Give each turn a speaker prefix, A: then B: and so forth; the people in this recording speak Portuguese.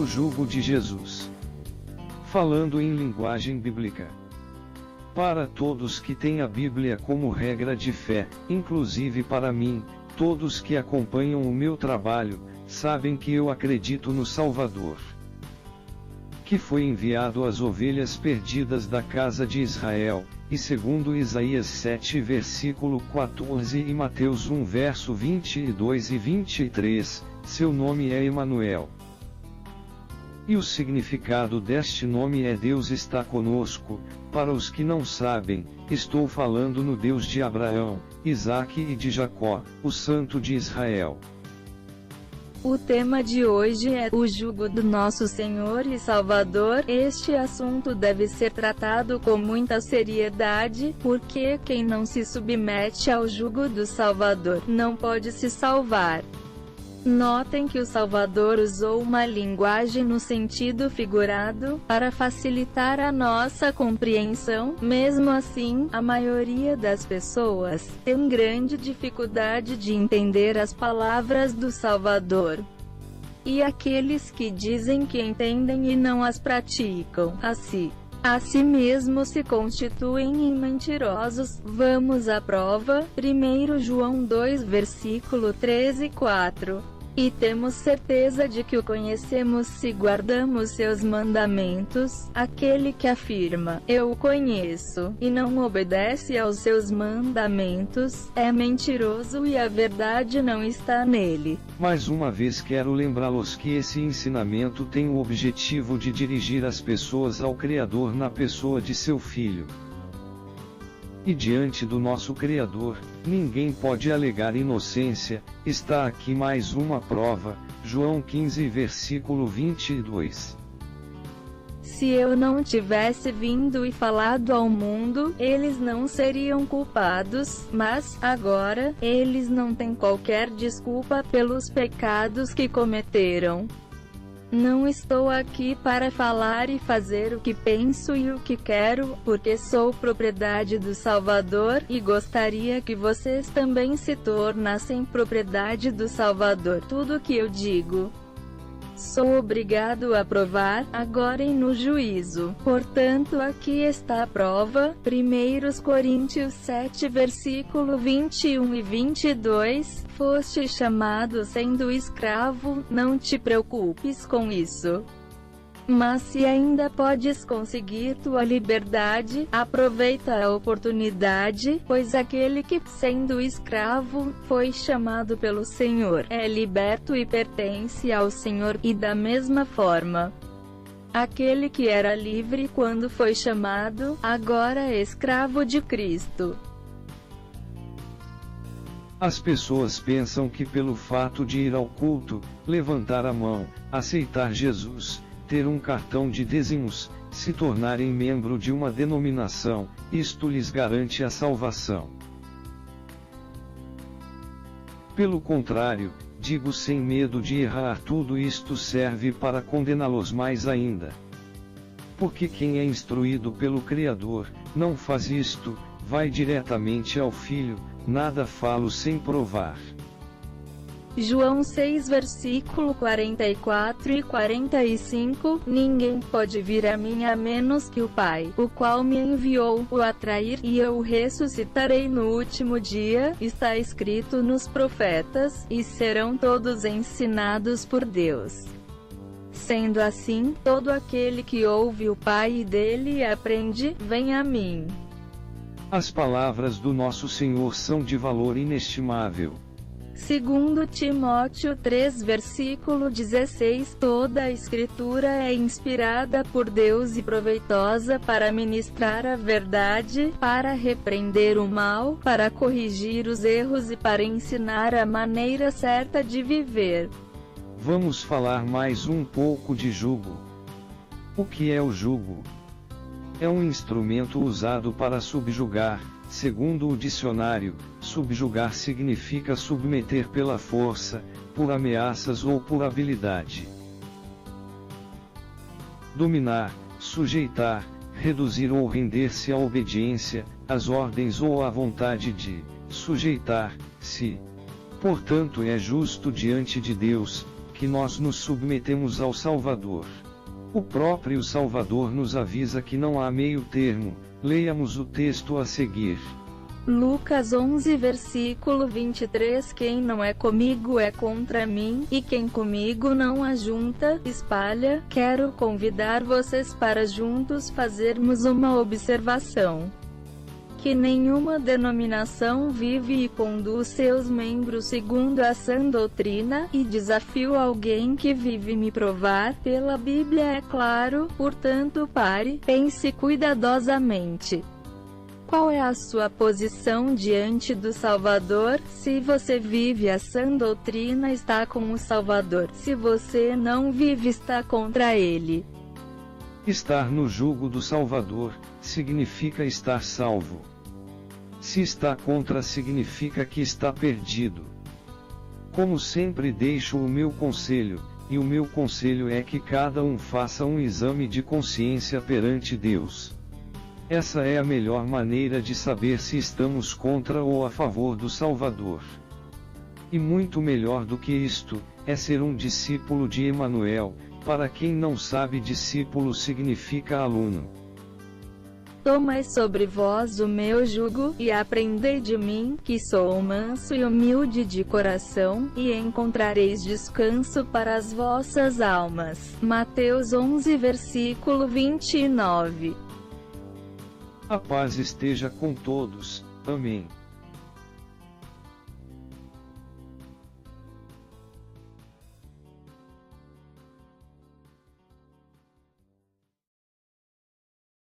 A: O jugo de Jesus. Falando em linguagem bíblica. Para todos que têm a Bíblia como regra de fé, inclusive para mim, todos que acompanham o meu trabalho, sabem que eu acredito no Salvador, que foi enviado às ovelhas perdidas da casa de Israel, e segundo Isaías 7 versículo 14 e Mateus 1 verso 22 e 23, seu nome é Emanuel. E o significado deste nome é Deus está conosco. Para os que não sabem, estou falando no Deus de Abraão, Isaque e de Jacó, o Santo de Israel.
B: O tema de hoje é o jugo do nosso Senhor e Salvador. Este assunto deve ser tratado com muita seriedade, porque quem não se submete ao jugo do Salvador não pode se salvar. Notem que o Salvador usou uma linguagem no sentido figurado, para facilitar a nossa compreensão. Mesmo assim, a maioria das pessoas tem grande dificuldade de entender as palavras do Salvador. E aqueles que dizem que entendem e não as praticam, a si mesmo se constituem em mentirosos. Vamos à prova. 1 João 2 versículo 13 e 4. E temos certeza de que o conhecemos se guardamos seus mandamentos. Aquele que afirma, eu o conheço, e não obedece aos seus mandamentos, é mentiroso e a verdade não está nele.
A: Mais uma vez quero lembrá-los que esse ensinamento tem o objetivo de dirigir as pessoas ao Criador na pessoa de seu Filho. E diante do nosso Criador, ninguém pode alegar inocência. Está aqui mais uma prova, João 15 versículo 22.
B: Se eu não tivesse vindo e falado ao mundo, eles não seriam culpados, mas, agora, eles não têm qualquer desculpa pelos pecados que cometeram. Não estou aqui para falar e fazer o que penso e o que quero, porque sou propriedade do Salvador, e gostaria que vocês também se tornassem propriedade do Salvador. Tudo o que eu digo, sou obrigado a provar, agora e no juízo. Portanto, aqui está a prova. 1 Coríntios 7 versículo 21 e 22. Foste chamado sendo escravo, não te preocupes com isso. Mas se ainda podes conseguir tua liberdade, aproveita a oportunidade, pois aquele que, sendo escravo, foi chamado pelo Senhor, é liberto e pertence ao Senhor, e da mesma forma, aquele que era livre quando foi chamado, agora é escravo de Cristo.
A: As pessoas pensam que pelo fato de ir ao culto, levantar a mão, aceitar Jesus, ter um cartão de dízimos, se tornarem membro de uma denominação, isto lhes garante a salvação. Pelo contrário, digo sem medo de errar, tudo isto serve para condená-los mais ainda. Porque quem é instruído pelo Criador, não faz isto, vai diretamente ao Filho, nada falo sem provar.
B: João 6 versículo 44 e 45. Ninguém pode vir a mim a menos que o Pai, o qual me enviou, o atrair, e eu o ressuscitarei no último dia. Está escrito nos profetas, e serão todos ensinados por Deus. Sendo assim, todo aquele que ouve o Pai e dele aprende, vem a mim.
A: As palavras do nosso Senhor são de valor inestimável.
B: Segundo Timóteo 3 versículo 16. Toda a Escritura é inspirada por Deus e proveitosa para ministrar a verdade, para repreender o mal, para corrigir os erros e para ensinar a maneira certa de viver.
A: Vamos falar mais um pouco de jugo. O que é o jugo? É um instrumento usado para subjugar. Segundo o dicionário, subjugar significa submeter pela força, por ameaças ou por habilidade. Dominar, sujeitar, reduzir ou render-se à obediência, às ordens ou à vontade de sujeitar-se. Portanto, é justo diante de Deus, que nós nos submetemos ao Salvador. O próprio Salvador nos avisa que não há meio termo. Leiamos o texto a seguir.
B: Lucas 11 versículo 23. Quem não é comigo é contra mim, e quem comigo não ajunta, espalha. Quero convidar vocês para juntos fazermos uma observação. Que nenhuma denominação vive e conduz seus membros segundo a sã doutrina, e desafio alguém que vive me provar, pela Bíblia é claro, portanto pare, pense cuidadosamente. Qual é a sua posição diante do Salvador? Se você vive a sã doutrina, está com o Salvador. Se você não vive, está contra ele.
A: Estar no jugo do Salvador significa estar salvo. Se está contra, significa que está perdido. Como sempre, deixo o meu conselho, e o meu conselho é que cada um faça um exame de consciência perante Deus. Essa é a melhor maneira de saber se estamos contra ou a favor do Salvador. E muito melhor do que isto, é ser um discípulo de Emanuel. Para quem não sabe, discípulo significa aluno.
B: Tomai sobre vós o meu jugo, e aprendei de mim, que sou manso e humilde de coração, e encontrareis descanso para as vossas almas. Mateus 11 versículo 29.
A: A paz esteja com todos. Amém.